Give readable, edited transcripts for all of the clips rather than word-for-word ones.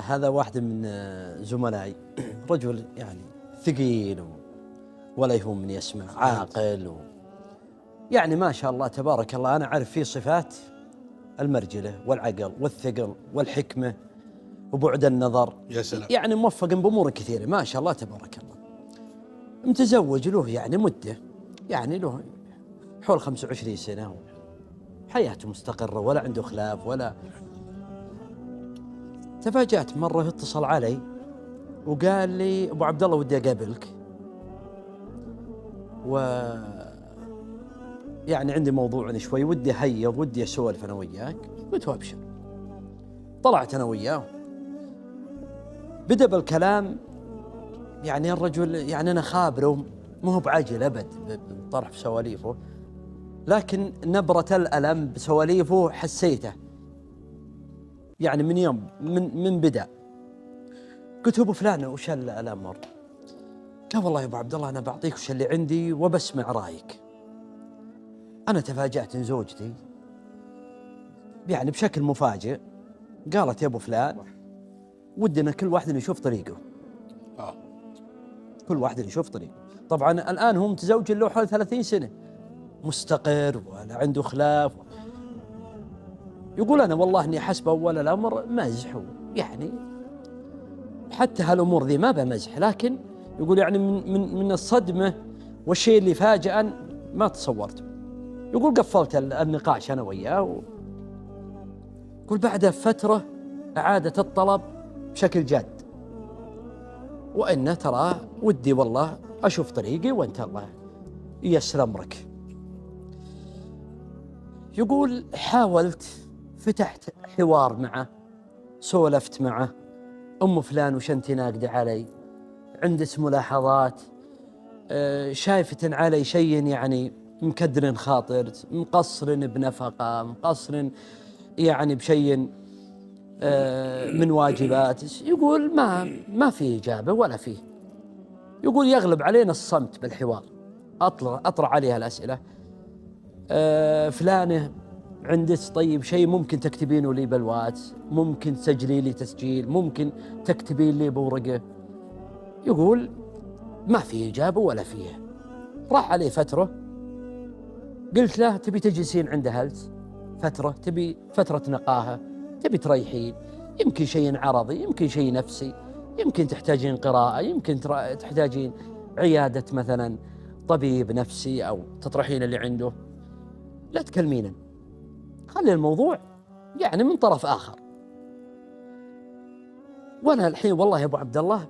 هذا واحد من زملائي رجل يعني ثقيل ولا يهمني يسمع، عاقل يعني ما شاء الله تبارك الله. أنا أعرف فيه صفات المرجلة والعقل والثقل والحكمة وبعد النظر. يا سلام. يعني موفق بأمور كثيرة ما شاء الله تبارك الله. متزوج له يعني مدة، يعني له حول 25 سنة، حياته مستقرة ولا عنده خلاف ولا. تفاجأت مرة اتصل علي وقال لي أبو عبد الله ودي أقابلك، يعني عندي موضوع شوي ودي هيض ودي أسولف أنا وياك. قلت له أبشر. طلعت أنا وياه، بدأ بالكلام. يعني الرجل يعني أنا خابره، ما هو بعجل أبد بطرح سواليفه، لكن نبرة الألم بسواليفه حسيته يعني من يوم من بدأ. قلت له أبو فلان وش الأمر؟ قال والله يا أبو عبد الله أنا بعطيك وش اللي عندي وبسمع رأيك. أنا تفاجأت إن زوجتي يعني بشكل مفاجئ قالت يا أبو فلان ودنا كل واحد يشوف طريقه. كل واحد يشوف طريقه. طبعا الآن هو متزوج له حوالي 30 سنة، مستقر ولا عنده خلاف. يقول أنا والله إني حسب أول الأمر مزح، يعني حتى هالأمور ذي ما بمزح، لكن يقول يعني من الصدمة والشيء اللي فاجأ ما تصورته. يقول قفلت النقاش أنا وياه، يقول بعد فترة أعادت الطلب بشكل جاد، وإنه ترى ودي والله أشوف طريقي وأنت الله ييسر أمرك. يقول حاولت، فتحت حوار معه، سولفت معه، أم فلان وش أنت ناقدة علي، عندك ملاحظات، شايفة علي شيء يعني مكدر خاطر، مقصر بنفقة، مقصر يعني بشيء من واجبات. يقول ما في إجابة ولا فيه. يقول يغلب علينا الصمت بالحوار، أطرح عليها الأسئلة. فلانة عندك طيب شيء ممكن تكتبينه لي بالواتس، ممكن تسجلي لي تسجيل، ممكن تكتبين لي بورقة. يقول ما في إجابة ولا فيه. راح عليه فترة، قلت له تبي تجلسين عند هلت فترة، تبي فترة نقاهة، تبي تريحين، يمكن شيء عرضي، يمكن شيء نفسي، يمكن تحتاجين قراءة، يمكن تحتاجين عيادة مثلا طبيب نفسي أو تطرحين اللي عنده. لا تكلمينا، خلي الموضوع يعني من طرف آخر. وأنا الحين والله يا أبو عبد الله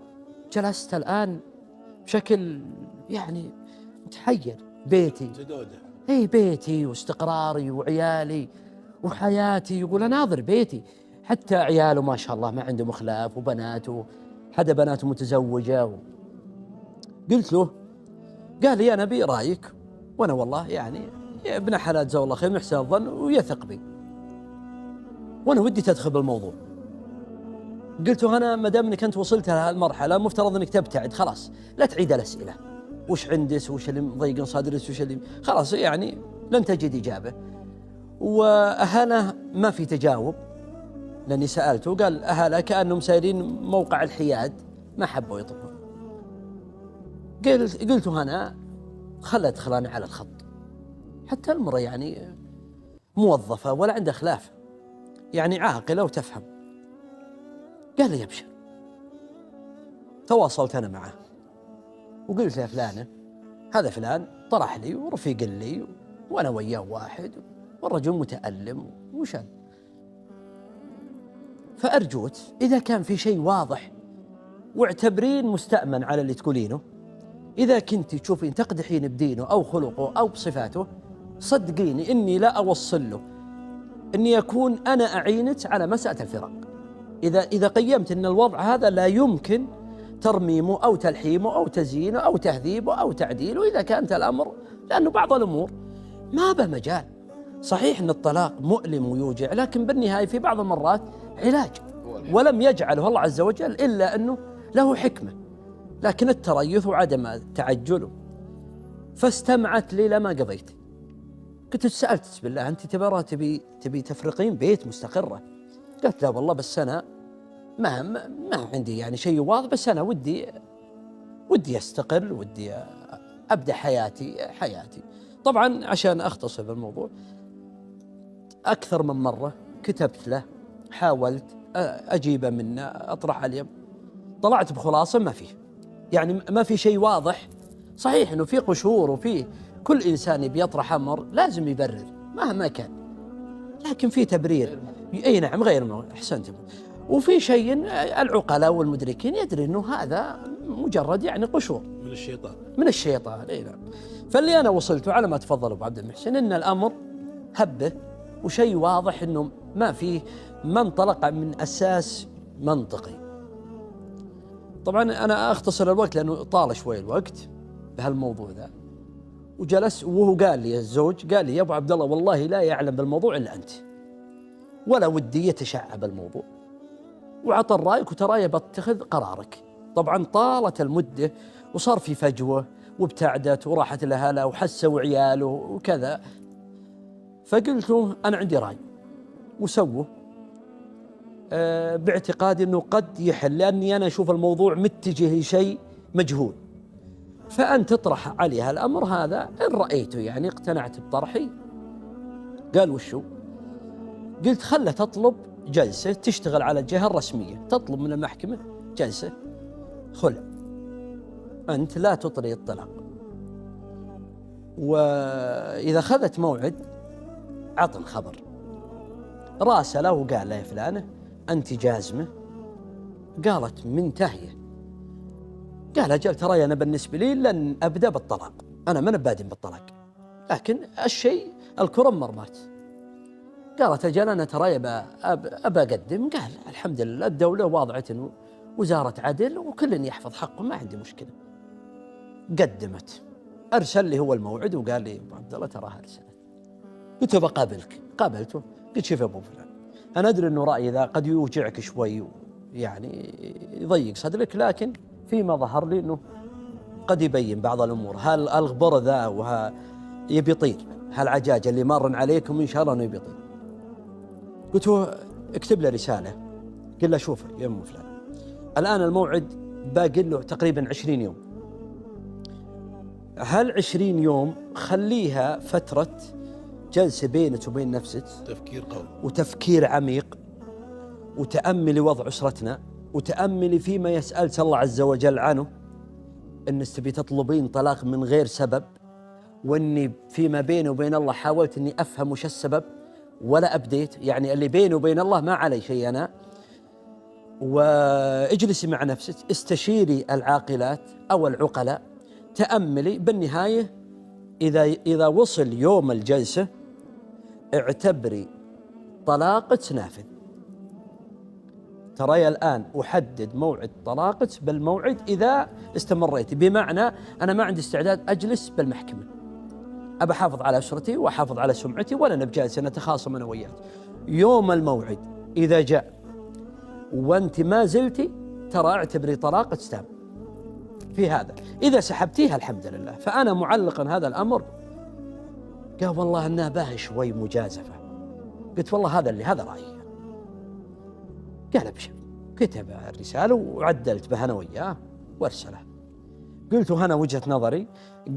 جلست الآن بشكل يعني متحير. بيتي بيتي واستقراري وعيالي وحياتي. يقول أناظر بيتي، حتى عياله ما شاء الله ما عنده مخلاف، وبناته حدا بناته متزوجة قلت له، قال لي أنا بي رأيك، وأنا والله يعني يا ابن حلال جزاه الله خير محسن الظن ويثق بي، وأنا ودي تدخل بالموضوع. قلت له أنا ما دام انك أنت وصلت لهالمرحلة مفترض انك تبتعد، خلاص لا تعيد الأسئلة، وش عندس وش اللي مضيق صدرك وش اللي خلاص يعني لن تجد إجابة. وأهله ما في تجاوب، لأني سألته قال أهله كأنهم سايرين موقع الحياد، ما حبوا يطلبون. قلت أنا خل أدخل أنا على الخط، حتى المرة يعني موظفة ولا عندها خلاف، يعني عاقلة وتفهم. قال لي يبشر. تواصلت أنا معه وقلت له فلانة هذا فلان طرح لي ورفيق لي وأنا وياه واحد، والرجل متألم وشان، فأرجوت إذا كان في شيء واضح واعتبرين مستأمن على اللي تقولينه، إذا كنت تشوفين تقدحين بدينه أو خلقه أو بصفاته، صدقيني إني لا أوصل له إني أكون أنا أعينك على مسألة الفراق. إذا قيمت أن الوضع هذا لا يمكن ترميمه أو تلحيمه أو تزيينه أو تهذيبه أو تعديله، إذا كانت الأمر، لأنه بعض الأمور ما بمجال. صحيح أن الطلاق مؤلم ويوجع، لكن بالنهاية في بعض المرات علاج، ولم يجعله الله عز وجل إلا أنه له حكمة. لكن التريث وعدم تعجله. فاستمعت لي لما قضيت. قلت سألت بالله أنت تبي تفرقين بيت مستقرة؟ قالت لا والله بس أنا ما عندي يعني شيء واضح، بس أنا ودي أستقل، ودي أبدأ حياتي. طبعا عشان أختصر بالموضوع، أكثر من مرة كتبت له، حاولت أجيبه منه، أطرح عليه، طلعت بخلاصة ما فيه، يعني ما في شيء واضح. صحيح أنه في قشور، وفي كل إنسان بيطرح أمر لازم يبرر مهما كان، لكن في تبرير. أي نعم، غير أحسنت. وفي شيء العقلاء والمدركين يدري أنه هذا مجرد يعني قشور من الشيطان. أي نعم. فاللي أنا وصلته على ما تفضل أبو عبد المحسن أن الأمر هبه، وشيء واضح أنه ما انطلق من أساس منطقي. طبعا أنا أختصر الوقت لأنه طال شوي الوقت بهالموضوع ذا. وجلس وهو قال لي، الزوج قال لي يا أبو عبد الله والله لا يعلم بالموضوع إلا أنت، ولا ودي يتشعب الموضوع، وعطى رأيك وتراي بتخذ قرارك. طبعا طالت المدة وصار في فجوة، وابتعدت وراحت لأهلها وحسوا عياله وكذا. فقلت له أنا عندي رأي وسوه، باعتقادي أنه قد يحل، لأني أنا أشوف الموضوع متجه لشيء مجهول، فأنت تطرح عليها الأمر هذا إن رأيته يعني اقتنعت بطرحي. قال وشو؟ قلت خله تطلب جلسة تشتغل على الجهة الرسمية، تطلب من المحكمة جلسة خلع، أنت لا تطري الطلاق، وإذا أخذت موعد عطن خبر، راسله وقال له يا فلانة أنت جازمة؟ قالت منتهية. قال أجل ترى أنا بالنسبة لي لن أبدأ بالطلاق، أنا من بادئ بالطلاق، لكن الشيء الكرة مرمات. قالت أجل أنا ترى أبى أقدم. قال الحمد لله الدولة وضعت وزارة عدل وكل يحفظ حقه، ما عندي مشكلة. قدمت، أرسل لي هو الموعد وقال لي أبو عبد الله تراها أرسلت. قلت بقابلك. قابلته، قلت شوف يا أبو فلان، أنا أدري أنه رأيي ذا قد يوجعك شوي يعني يضيق صدرك، لكن فيما ظهر لي أنه قد يبين بعض الأمور. هل الغبر ذا يبي يطير، هالعجاج اللي مارن عليكم إن شاء الله أنه يبي يطير. قلت له اكتب له رسالة، قل له شوف يا أم فلان، الآن الموعد باقي له تقريبا 20 يوم، هل 20 يوم خليها فترة جلسة بينك وبين نفسك، تفكير قوي وتفكير عميق، وتأملي وضع أسرتنا، وتأملي فيما يسألك الله عز وجل عنه، إن تبي تطلبين طلاق من غير سبب، وإني فيما بيني وبين الله حاولت إني أفهم وش السبب ولا أبديت، يعني اللي بيني وبين الله ما علي شيء أنا. واجلسي مع نفسك، استشيري العاقلات أو العقلاء، تأملي. بالنهاية إذا وصل يوم الجلسة اعتبري طلاقك نافذ. ترى الآن أحدد موعد طلاقك بالموعد إذا استمريتي، بمعنى أنا ما عندي استعداد أجلس بالمحكمة، أبى أحافظ على أسرتي وأحافظ على سمعتي، ولا نبجالس نتخاصم أنا وياك. يوم الموعد إذا جاء وأنت ما زلتي، ترى اعتبري طلاقك تام في هذا. إذا سحبتيها الحمد لله. فأنا معلقا هذا الأمر. قال والله أنها باه شوي مجازفة. قلت والله هذا رأيي. قال ابشر. كتب الرسالة وعدلت بها أنا وياه وارسله. قلت هنا وجهة نظري،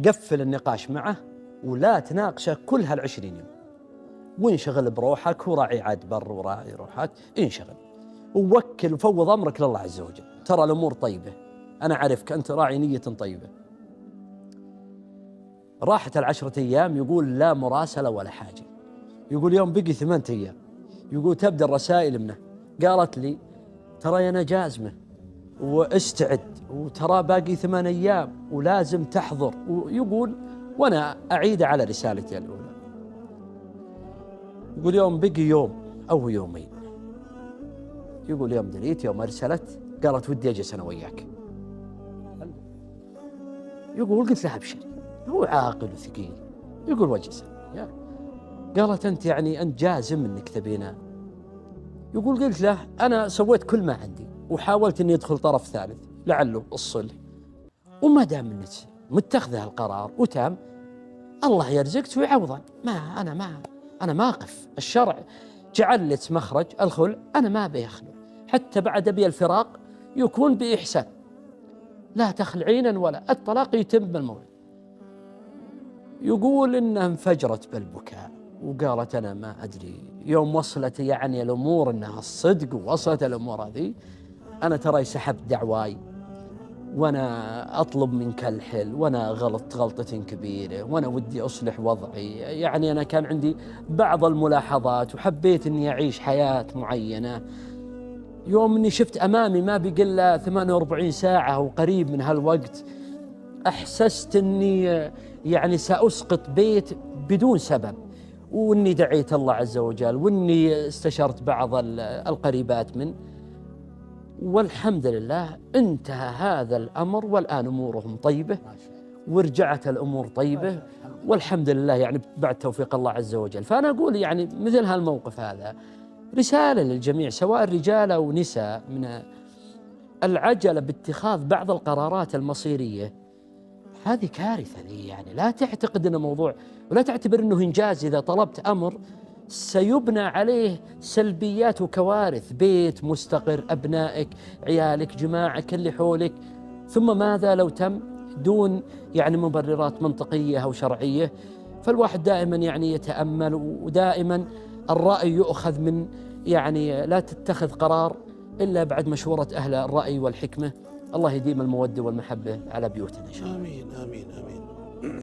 قفل النقاش معه ولا تناقشه كل هال20 يوم، وانشغل بروحك، وراعي عاد بر وراعي روحك، انشغل ووكل وفوض أمرك لله عز وجل. ترى الأمور طيبة، أنا أعرفك أنت راعي نية طيبة. راحت 10 أيام، يقول لا مراسلة ولا حاجة. يقول يوم بقي 8 أيام، يقول تبدأ الرسائل منه. قالت لي ترى أنا جازمة واستعد، وترى باقي 8 أيام ولازم تحضر. ويقول وأنا أعيد على رسالتي الأولى. يقول يوم بقي يوم أو يومين، يقول يوم دريت، يوم أرسلت قالت ودي أجلس أنا وياك. يقول قلت لها ابشري، هو عاقل وثقيل، يقول واجلس. قالت أنت يعني أنت جازم أنك تبينا؟ يقول قلت له أنا سويت كل ما عندي وحاولت أني أدخل طرف ثالث لعله الصلح، وما دام أنك متخذه القرار وتام، الله يرزقك ويعوضا. أنا ما أقف. الشرع جعل لك مخرج الخلع، أنا ما أبي أخلع حتى بعد أبي الفراق يكون بإحسان، لا تخل عينا ولا الطلاق يتم بالموعد. يقول إنها انفجرت بالبكاء وقالت أنا ما أدري يوم وصلت يعني الأمور إنها الصدق ووصلت الأمور هذه، أنا ترى سحبت دعواي وأنا أطلب منك الحل، وأنا غلطة كبيرة، وأنا ودي أصلح وضعي. يعني أنا كان عندي بعض الملاحظات وحبيت أني أعيش حياة معينة. يوم أني شفت أمامي ما بقل 48 ساعة وقريب من هالوقت، أحسست أني يعني سأسقط بيت بدون سبب، وأني دعيت الله عز وجل، وأني استشرت بعض القريبات من، والحمد لله انتهى هذا الأمر، والآن أمورهم طيبة ورجعت الأمور طيبة والحمد لله، يعني بعد توفيق الله عز وجل. فأنا أقول يعني مثل هالموقف هذا رسالة للجميع سواء رجال أو نساء، من العجلة باتخاذ بعض القرارات المصيرية هذه كارثة لي. يعني لا تعتقد أنه موضوع، ولا تعتبر أنه إنجاز إذا طلبت أمر سيبنى عليه سلبيات وكوارث، بيت مستقر، أبنائك، عيالك، جماعك اللي حولك، ثم ماذا لو تم دون يعني مبررات منطقية أو شرعية. فالواحد دائما يعني يتأمل، ودائما الرأي يؤخذ من، يعني لا تتخذ قرار إلا بعد مشورة أهل الرأي والحكمة. الله يديم المودة والمحبة على بيوتنا إن شاء الله. آمين آمين آمين.